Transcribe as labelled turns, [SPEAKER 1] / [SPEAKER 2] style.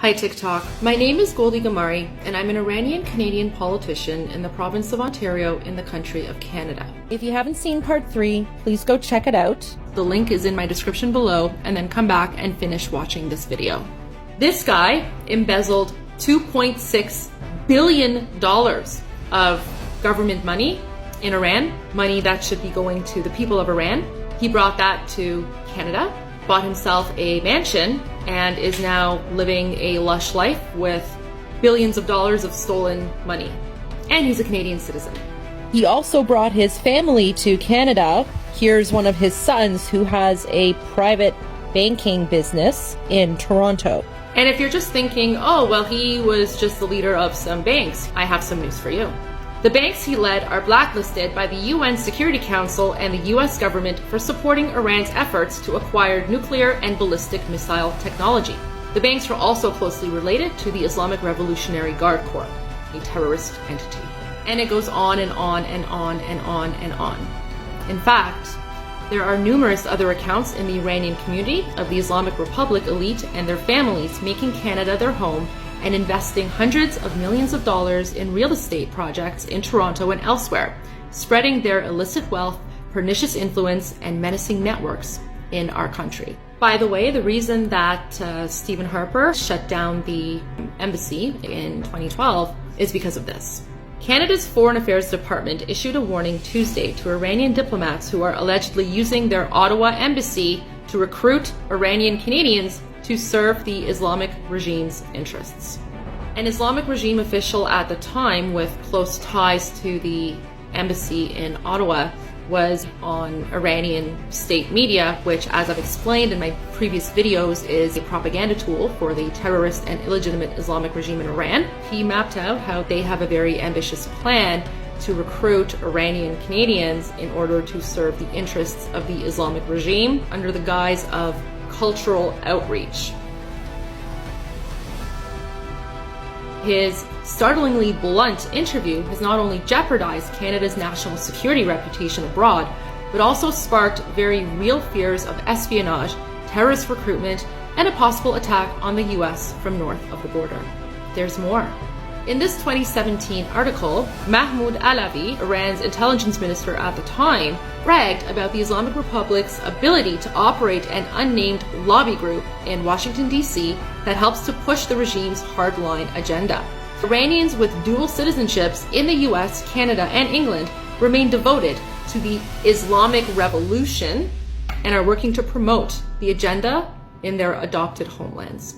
[SPEAKER 1] Hi TikTok, my name is Goldie Gamari and I'm an Iranian-Canadian politician in the province of Ontario in the country of Canada.
[SPEAKER 2] If you haven't seen part 3, please go check it out.
[SPEAKER 1] The link is in my description below, and then come back and finish watching this video. This guy embezzled $2.6 billion of government money in Iran, money that should be going to the people of Iran. He brought that to Canada, bought himself a mansion, and is now living a lush life with billions of dollars of stolen money. And he's a Canadian citizen.
[SPEAKER 2] He also brought his family to Canada. Here's one of his sons who has a private banking business in Toronto.
[SPEAKER 1] And if you're just thinking, oh, well, he was just the leader of some banks, I have some news for you. The banks he led are blacklisted by the UN Security Council and the US government for supporting Iran's efforts to acquire nuclear and ballistic missile technology. The banks were also closely related to the Islamic Revolutionary Guard Corps, a terrorist entity. And it goes on and on and on and on and on. In fact, there are numerous other accounts in the Iranian community of the Islamic Republic elite and their families making Canada their home and investing hundreds of millions of dollars in real estate projects in Toronto and elsewhere, spreading their illicit wealth, pernicious influence, and menacing networks in our country. By the way, the reason that Stephen Harper shut down the embassy in 2012 is because of this. Canada's Foreign Affairs Department issued a warning Tuesday to Iranian diplomats who are allegedly using their Ottawa embassy to recruit Iranian Canadians to serve the Islamic regime's interests. An Islamic regime official at the time with close ties to the embassy in Ottawa was on Iranian state media, which, as I've explained in my previous videos, is a propaganda tool for the terrorist and illegitimate Islamic regime in Iran. He mapped out how they have a very ambitious plan to recruit Iranian Canadians in order to serve the interests of the Islamic regime under the guise of cultural outreach. His startlingly blunt interview has not only jeopardized Canada's national security reputation abroad, but also sparked very real fears of espionage, terrorist recruitment, and a possible attack on the US from north of the border. There's more. In this 2017 article, Mahmoud Alavi, Iran's intelligence minister at the time, bragged about the Islamic Republic's ability to operate an unnamed lobby group in Washington, D.C. that helps to push the regime's hardline agenda. Iranians with dual citizenships in the US, Canada, and England remain devoted to the Islamic Revolution and are working to promote the agenda in their adopted homelands.